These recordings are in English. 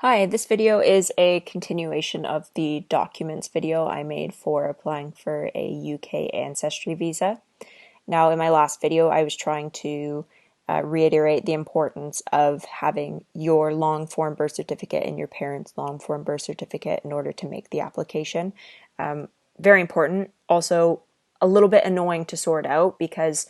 Hi, this video is a continuation of the documents video I made for applying for a UK Ancestry Visa. Now, in my last video, I was trying to reiterate the importance of having your long form birth certificate and your parents' long form birth certificate in order to make the application. Very important. Also, a little bit annoying to sort out because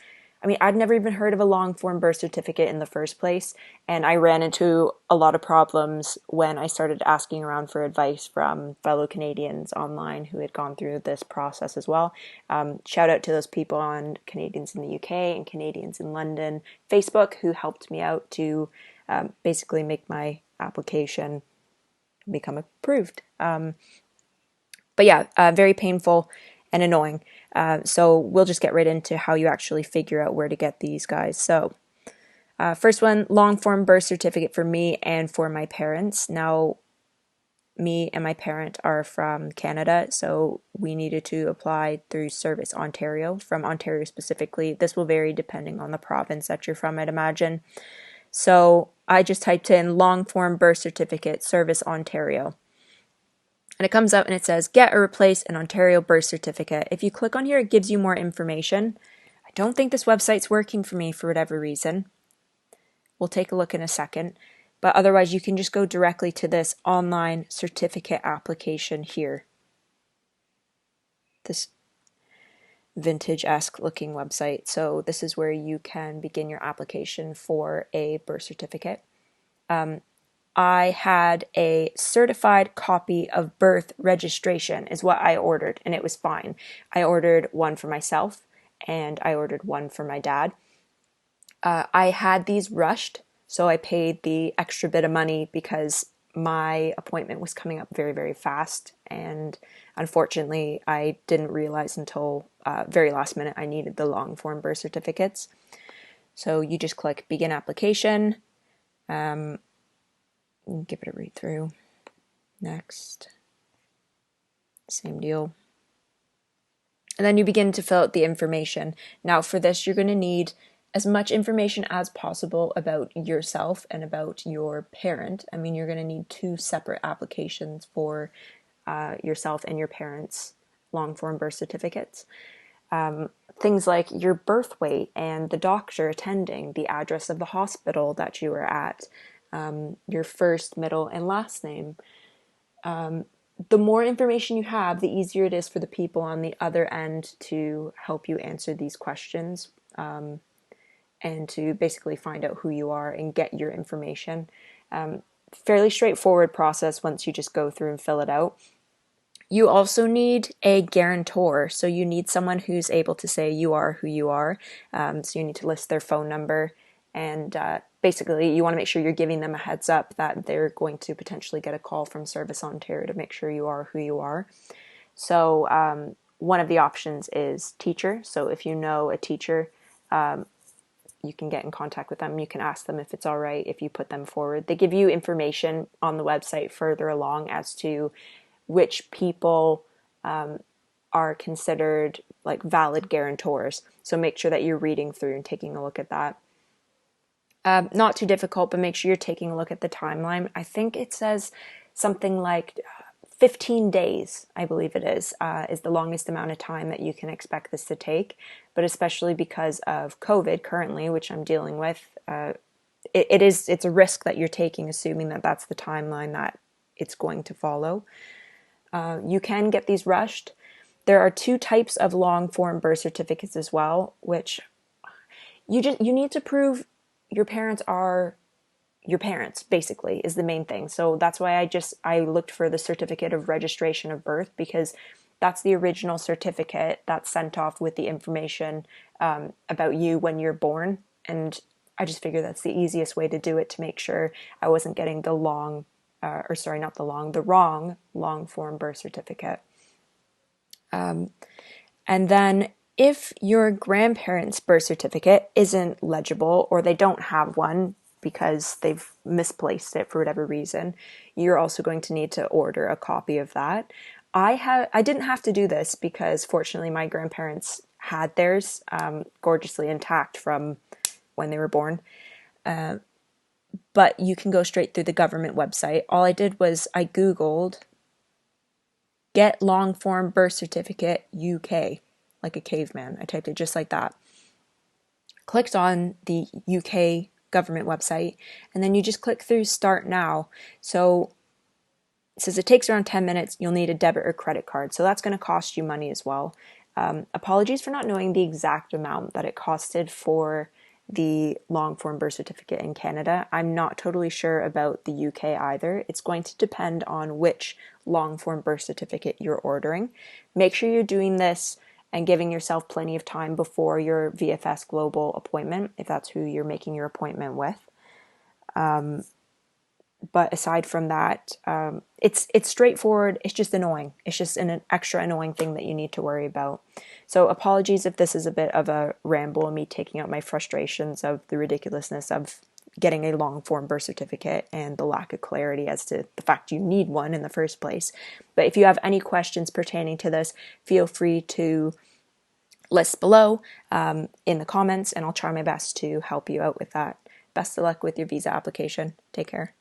I'd never even heard of a long form birth certificate in the first place, and I ran into a lot of problems when I started asking around for advice from fellow Canadians online who had gone through this process as well. Shout out to those people on Canadians in the UK and Canadians in London Facebook who helped me out to basically make my application become approved. But yeah, very painful and annoying. So we'll just get right into how you actually figure out where to get these guys. So first one, long form birth certificate for me and for my parents. Now, me and my parent are from Canada, so we needed to apply through Service Ontario, from Ontario specifically. This will vary depending on the province that you're from, I'd imagine. So I just typed in long form birth certificate, Service Ontario. And it comes up and it says, get or replace an Ontario birth certificate. If you click on here, it gives you more information. I don't think this website's working for me for whatever reason. We'll take a look in a second. But otherwise, you can just go directly to this online certificate application here. This vintage-esque looking website. So this is where you can begin your application for a birth certificate. I had a certified copy of birth registration is what I ordered, and it was fine. I ordered one for myself, and I ordered one for my dad. I had these rushed, so I paid the extra bit of money because my appointment was coming up very, very fast, and unfortunately, I didn't realize until very last minute I needed the long form birth certificates. So you just click Begin Application. Give it a read through. Next. Same deal. And then you begin to fill out the information. Now for this, you're going to need as much information as possible about yourself and about your parent. You're going to need two separate applications for yourself and your parents' long form birth certificates. Things like your birth weight and the doctor attending, the address of the hospital that you were at, your first, middle, and last name. The more information you have, the easier it is for the people on the other end to help you answer these questions, and to basically find out who you are and get your information. Fairly straightforward process once you just go through and fill it out. You also need a guarantor, so you need someone who's able to say you are who you are. So you need to list their phone number, and basically you want to make sure you're giving them a heads up that they're going to potentially get a call from Service Ontario to make sure you are who you are. So one of the options is teacher. So if you know a teacher, you can get in contact with them. You can ask them if it's all right if you put them forward. They give you information on the website further along as to which people are considered like valid guarantors. So make sure that you're reading through and taking a look at that. Not too difficult, but make sure you're taking a look at the timeline. I think it says something like 15 days, I believe it is the longest amount of time that you can expect this to take. But especially because of COVID currently, which I'm dealing with, it's a risk that you're taking, assuming that that's the timeline that it's going to follow. You can get these rushed. There are two types of long form birth certificates as well, which you need to prove your parents are your parents, basically, is the main thing. So that's why I looked for the certificate of registration of birth, because that's the original certificate that's sent off with the information about you when you're born. And I just figured that's the easiest way to do it, to make sure I wasn't getting the wrong long form birth certificate. And then if your grandparents' birth certificate isn't legible, or they don't have one because they've misplaced it for whatever reason, you're also going to need to order a copy of that. I didn't have to do this because fortunately my grandparents had theirs gorgeously intact from when they were born. but you can go straight through the government website. All I did was I Googled get long form birth certificate UK, like a caveman. I typed it just like that. Clicked on the UK government website, and then you just click through start now. So it says it takes around 10 minutes. You'll need a debit or credit card. So that's going to cost you money as well. Apologies for not knowing the exact amount that it costed for the long form birth certificate in Canada. I'm not totally sure about the UK either. It's going to depend on which long form birth certificate you're ordering. Make sure you're doing this and giving yourself plenty of time before your VFS Global appointment, if that's who you're making your appointment with. But aside from that, it's straightforward. It's just annoying. It's just an extra annoying thing that you need to worry about. So apologies if this is a bit of a ramble and me taking out my frustrations of the ridiculousness of getting a long form birth certificate and the lack of clarity as to the fact you need one in the first place. But if you have any questions pertaining to this, feel free to list below in the comments, and I'll try my best to help you out with that. Best of luck with your visa application. Take care.